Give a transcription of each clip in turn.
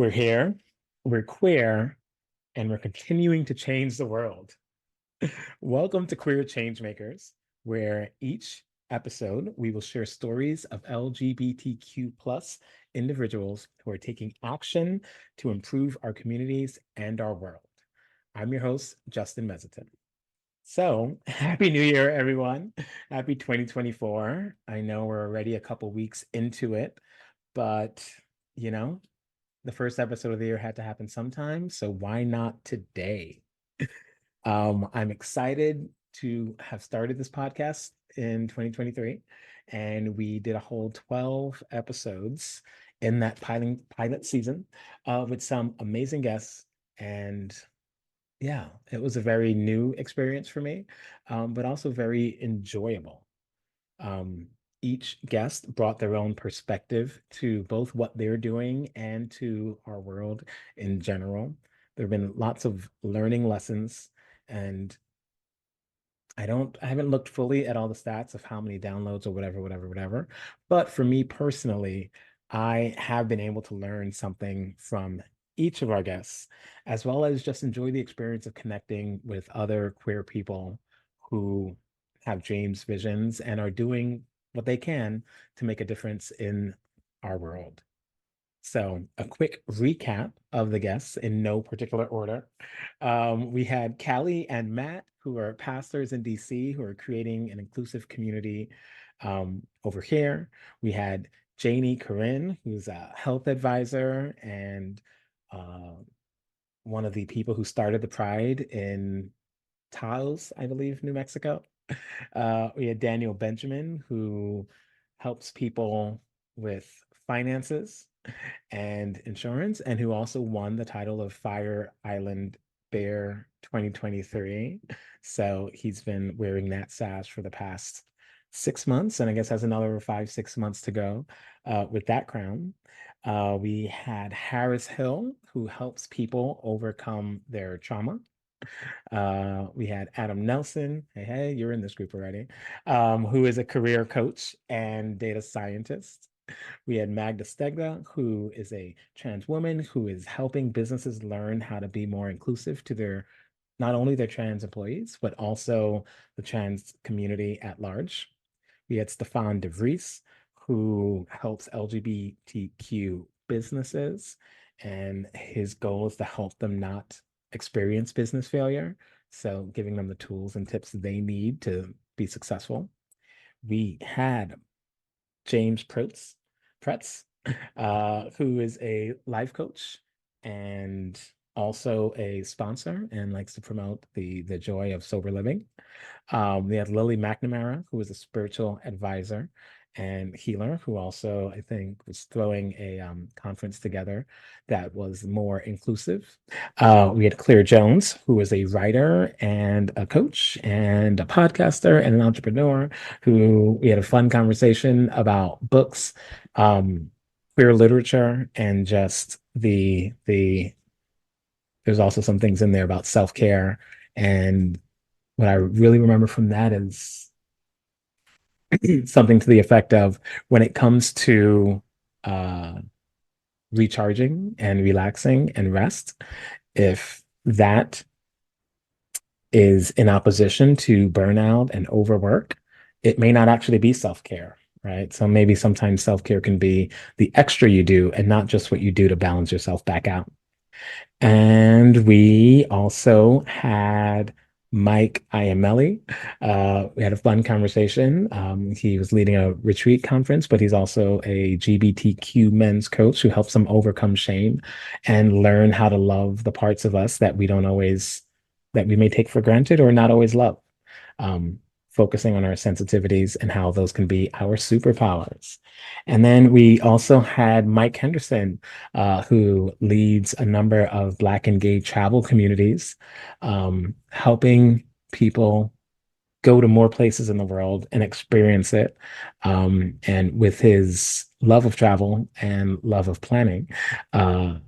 We're here, we're queer, and we're continuing to change the world. Welcome to Queer Changemakers, where each episode we will share stories of LGBTQ plus individuals who are taking action to improve our communities and our world. I'm your host, Justin Mezzatton. So, Happy New Year, everyone. Happy 2024. I know we're already a couple weeks into it, but you know, the first episode of the year had to happen sometime, so why not today? I'm excited to have started this podcast in 2023, and we did a whole 12 episodes in that pilot season with some amazing guests. And yeah, it was a very new experience for me, but also very enjoyable. Um, each guest brought their own perspective to both what they're doing and to our world in general. There have been lots of learning lessons, and I haven't looked fully at all the stats of how many downloads or whatever. But for me personally, I have been able to learn something from each of our guests, as well as just enjoy the experience of connecting with other queer people who have dreams, visions, and are doing what they can to make a difference in our world. So, a quick recap of the guests in no particular order. We had Callie and Matt, who are pastors in DC, who are creating an inclusive community over here. We had Janie Corinne, who's a health advisor and uh, one of the people who started the Pride in Taos, I believe, New Mexico. We had Daniel Benjamin, who helps people with finances and insurance, and who also won the title of Fire Island Bear 2023. So he's been wearing that sash for the past 6 months, and I guess has another 5, 6 months to go with that crown. We had Harris Hill, who helps people overcome their trauma. We had Adam Nelson. Hey, you're in this group already. Who is a career coach and data scientist. We had Magda Stegla, who is a trans woman who is helping businesses learn how to be more inclusive to their not only their trans employees, but also the trans community at large. We had Stefan DeVries, who helps LGBTQ businesses, and his goal is to help them not experience business failure. So, giving them the tools and tips they need to be successful. We had James Pretz, who is a life coach and also a sponsor and likes to promote the joy of sober living. We had Lily McNamara, who is a spiritual advisor and healer, who also, I think, was throwing a conference together that was more inclusive. We had Claire Jones, who is a writer and a coach and a podcaster and an entrepreneur, who we had a fun conversation about books, queer literature, and just there's also some things in there about self-care. And what I really remember from that is something to the effect of when it comes to uh, recharging and relaxing and rest, if that is in opposition to burnout and overwork, it may not actually be self-care, right? So maybe sometimes self-care can be the extra you do and not just what you do to balance yourself back out. And we also had Mike Iamelli. We had a fun conversation. He was leading a retreat conference, but he's also a LGBTQ men's coach who helps them overcome shame and learn how to love the parts of us that we don't always, that we may take for granted or not always love. Um, Focusing on our sensitivities and how those can be our superpowers. And then we also had Mike Henderson, who leads a number of Black and gay travel communities, helping people go to more places in the world and experience it. And with his love of travel and love of planning, uh,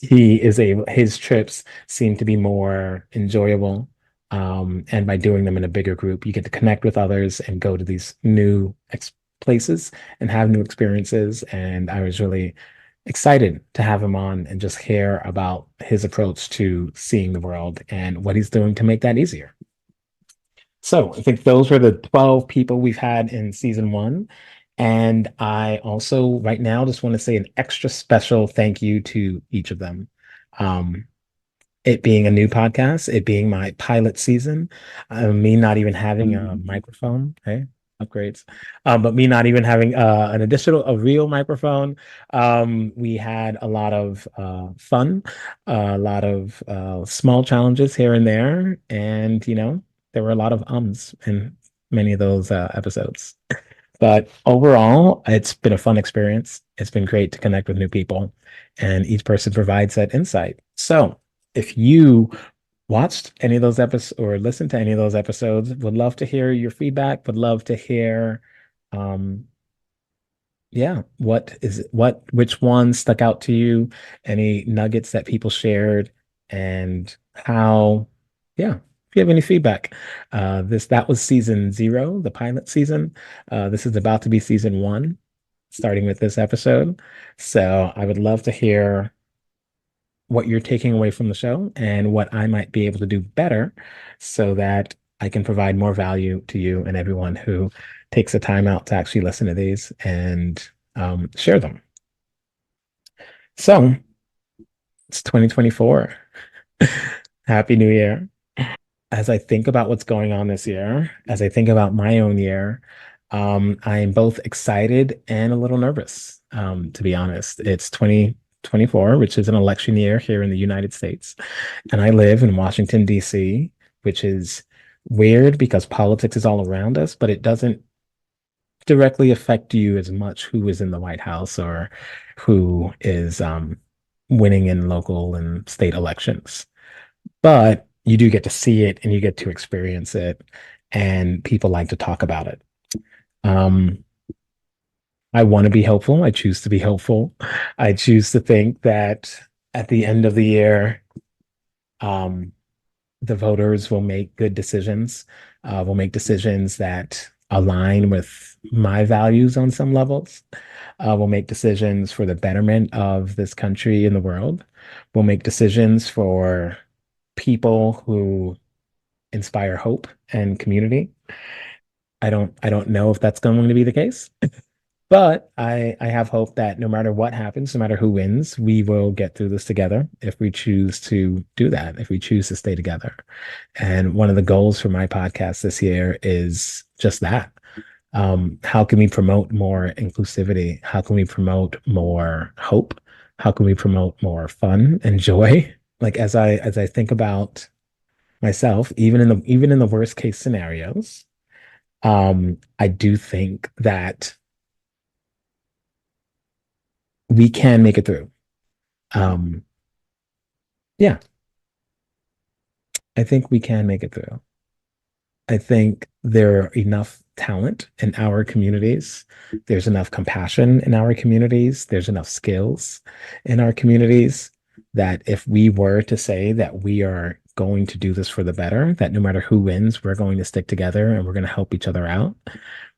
his trips seem to be more enjoyable. And by doing them in a bigger group, you get to connect with others and go to these new places and have new experiences. And I was really excited to have him on and just hear about his approach to seeing the world and what he's doing to make that easier. So I think those were the 12 people we've had in season one. And I also, right now, just want to say an extra special thank you to each of them. Um, it being a new podcast, it being my pilot season, me not even having a microphone, okay, upgrades, but me not even having an additional, a real microphone. We had a lot of fun, a lot of small challenges here and there, and there were a lot of ums in many of those episodes. But overall, it's been a fun experience. It's been great to connect with new people, and each person provides that insight. So, if you watched any of those episodes or listened to any of those episodes, would love to hear your feedback, would love to hear um, yeah, which one stuck out to you? Any nuggets that people shared and how, yeah, if you have any feedback. That was season zero, the pilot season. This is about to be season one, starting with this episode. So I would love to hear what you're taking away from the show and what I might be able to do better so that I can provide more value to you and everyone who takes the time out to actually listen to these and share them. So it's 2024. Happy New Year. As I think about what's going on this year, as I think about my own year, I am both excited and a little nervous, to be honest. It's 2024, which is an election year here in the United States. And I live in Washington, D.C., which is weird because politics is all around us, but it doesn't directly affect you as much who is in the White House or who is winning in local and state elections. But you do get to see it and you get to experience it, and people like to talk about it. Um, I want to be hopeful. I choose to be hopeful. I choose to think that at the end of the year, um, the voters will make good decisions, will make decisions that align with my values on some levels, will make decisions for the betterment of this country and the world, will make decisions for people who inspire hope and community. I don't know if that's going to be the case, but I have hope that no matter what happens, no matter who wins, we will get through this together if we choose to do that, if we choose to stay together. And one of the goals for my podcast this year is just that. How can we promote more inclusivity? How can we promote more hope? How can we promote more fun and joy? Like as I think about myself, even in the worst case scenarios, I do think that we can make it through. Um, yeah, I think we can make it through. I think there are enough talent in our communities. There's enough compassion in our communities. There's enough skills in our communities that if we were to say that we are going to do this for the better, that no matter who wins, we're going to stick together and we're going to help each other out.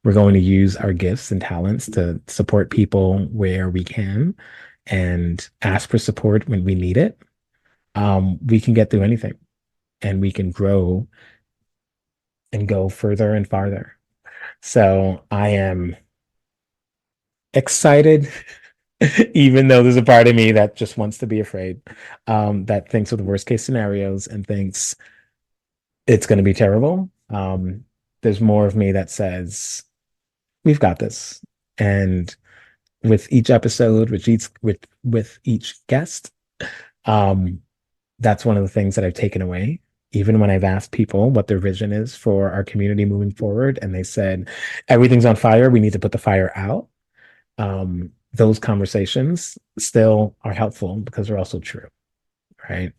We're going to use our gifts and talents to support people where we can and ask for support when we need it. We can get through anything and we can grow and go further and farther. So I am excited, even though there's a part of me that just wants to be afraid, that thinks of the worst case scenarios and thinks it's going to be terrible. There's more of me that says, we've got this. And with each episode, with each guest, um, that's one of the things that I've taken away. Even when I've asked people what their vision is for our community moving forward, and they said everything's on fire, we need to put the fire out. Those conversations still are helpful because they're also true, right?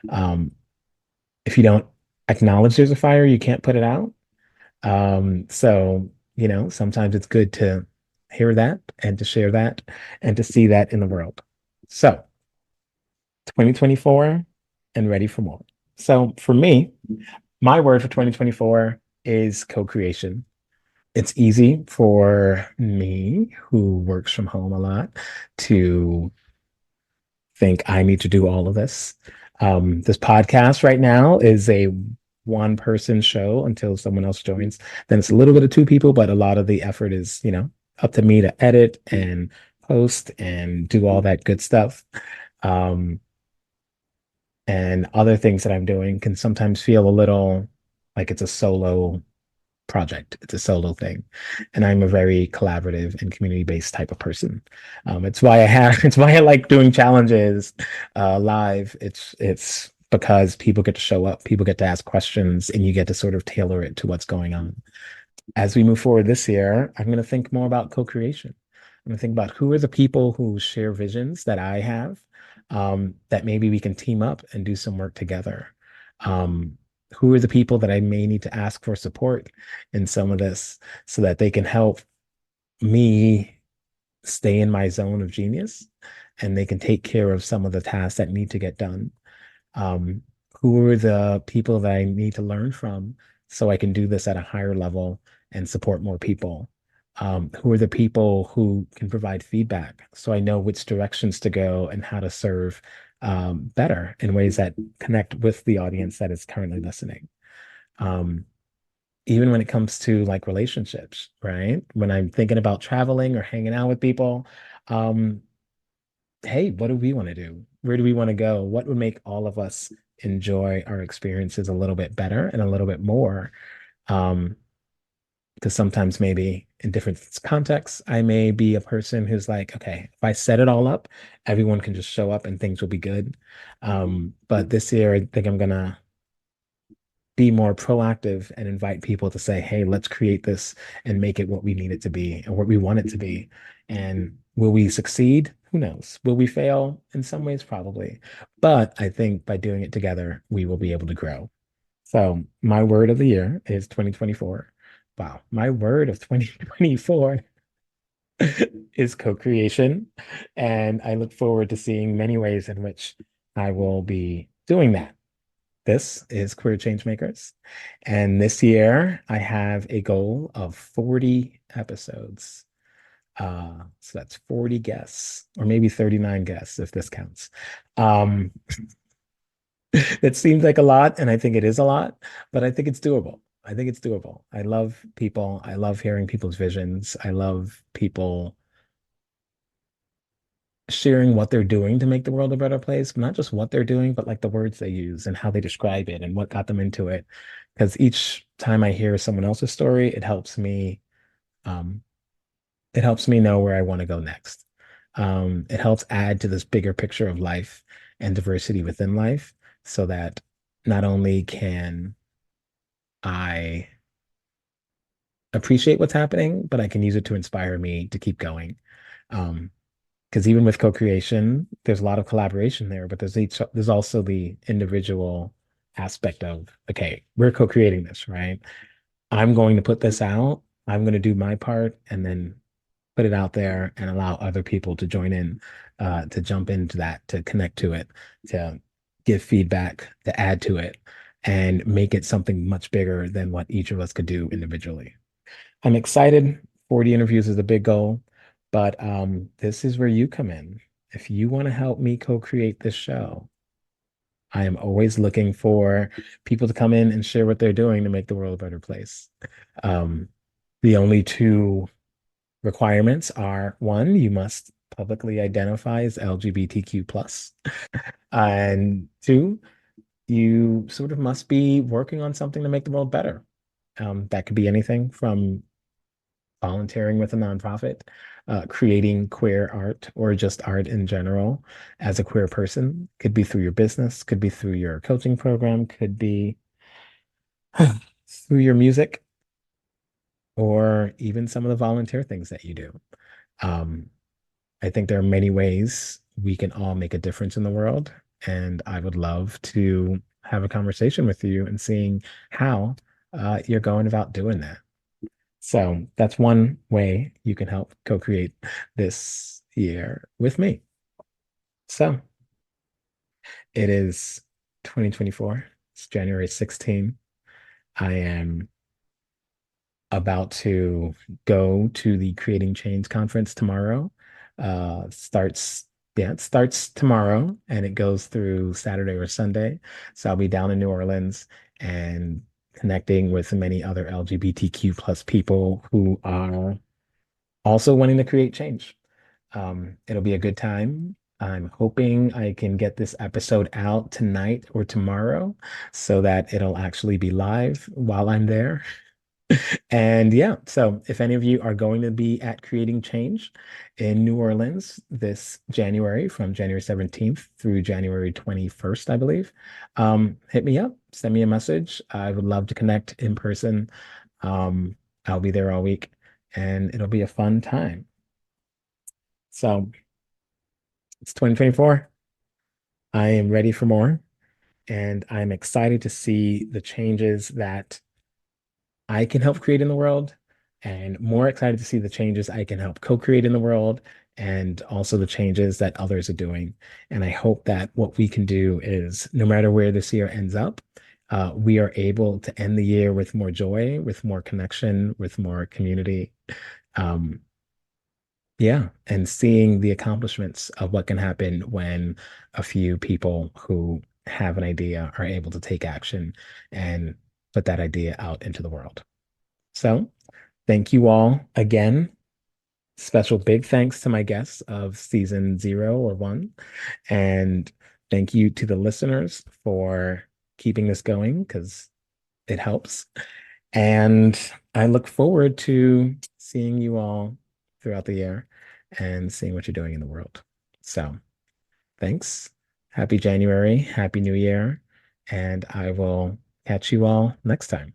Um, if you don't acknowledge there's a fire, you can't put it out. So, sometimes it's good to hear that and to share that and to see that in the world. So, 2024 and ready for more. So, for me, my word for 2024 is co-creation. It's easy for me, who works from home a lot, to think I need to do all of this. This podcast right now is a one person show until someone else joins. Then it's a little bit of two people, but a lot of the effort is, up to me to edit and post and do all that good stuff. Um, and other things that I'm doing can sometimes feel a little like it's a solo project. It's a solo thing. And I'm a very collaborative and community-based type of person. It's why I like doing challenges live. It's because people get to show up, people get to ask questions, and you get to sort of tailor it to what's going on. As we move forward this year, I'm going to think more about co-creation. I'm going to think about who are the people who share visions that I have, that maybe we can team up and do some work together. Um, who are the people that I may need to ask for support in some of this so that they can help me stay in my zone of genius and they can take care of some of the tasks that need to get done. um, who are the people that I need to learn from so I can do this at a higher level and support more people? Who are the people who can provide feedback so I know which directions to go and how to serve better in ways that connect with the audience that is currently listening? Um, Even when it comes to like relationships, right? When I'm thinking about traveling or hanging out with people, um, hey, what do we want to do? Where do we want to go? What would make all of us enjoy our experiences a little bit better and a little bit more? Um, because sometimes maybe in different contexts, I may be a person who's like, okay, if I set it all up, everyone can just show up and things will be good. But this year, I think I'm gonna be more proactive and invite people to say, hey, let's create this and make it what we need it to be and what we want it to be. And will we succeed? Who knows? Will we fail? In some ways, probably. But I think by doing it together, we will be able to grow. So my word of the year is 2024. Wow. My word of 2024 is co-creation. And I look forward to seeing many ways in which I will be doing that. This is Queer Changemakers. And this year, I have a goal of 40 episodes. So that's 40 guests, or maybe 39 guests if this counts. Um, it seems like a lot, and I think it is a lot, but I think it's doable. I think it's doable. I love people. I love hearing people's visions. I love people sharing what they're doing to make the world a better place, not just what they're doing, but like the words they use and how they describe it and what got them into it. Because each time I hear someone else's story, um, it helps me know where I want to go next. It helps add to this bigger picture of life and diversity within life so that not only can I appreciate what's happening, but I can use it to inspire me to keep going. Um, because even with co-creation, there's a lot of collaboration there, but there's also the individual aspect of, okay, we're co-creating this, right? I'm going to put this out, I'm going to do my part, and then put it out there and allow other people to join in, to jump into that, to connect to it, to give feedback, to add to it, and make it something much bigger than what each of us could do individually. I'm excited. 40 interviews is a big goal, but this is where you come in. If you want to help me co-create this show, I am always looking for people to come in and share what they're doing to make the world a better place. Um, the only two requirements are one, you must publicly identify as LGBTQ plus, and two, you sort of must be working on something to make the world better. That could be anything from volunteering with a nonprofit, creating queer art or just art in general as a queer person. Could be through your business, could be through your coaching program, could be through your music, or even some of the volunteer things that you do. Um, I think there are many ways we can all make a difference in the world, and I would love to have a conversation with you and seeing how you're going about doing that. So that's one way you can help co-create this year with me. So it is 2024. It's January 16th. I am about to go to the Creating Change conference tomorrow. Starts Yeah, it starts tomorrow and it goes through Saturday or Sunday. So I'll be down in New Orleans and connecting with many other LGBTQ plus people who are also wanting to create change. It'll be a good time. I'm hoping I can get this episode out tonight or tomorrow so that it'll actually be live while I'm there. And yeah, so if any of you are going to be at Creating Change in New Orleans this January, from January 17th through January 21st, I believe, hit me up, send me a message. I would love to connect in person. Um, I'll be there all week and it'll be a fun time. So it's 2024. I am ready for more and I'm excited to see the changes that I can help create in the world, and more excited to see the changes I can help co-create in the world, and also the changes that others are doing. And I hope that what we can do is, no matter where this year ends up, we are able to end the year with more joy, with more connection, with more community. Um, yeah, and seeing the accomplishments of what can happen when a few people who have an idea are able to take action and put that idea out into the world. So, thank you all again. Special big thanks to my guests of season 0 or 1. And thank you to the listeners for keeping this going because it helps. And I look forward to seeing you all throughout the year and seeing what you're doing in the world. So, thanks. Happy January. Happy New Year. And I will catch you all next time.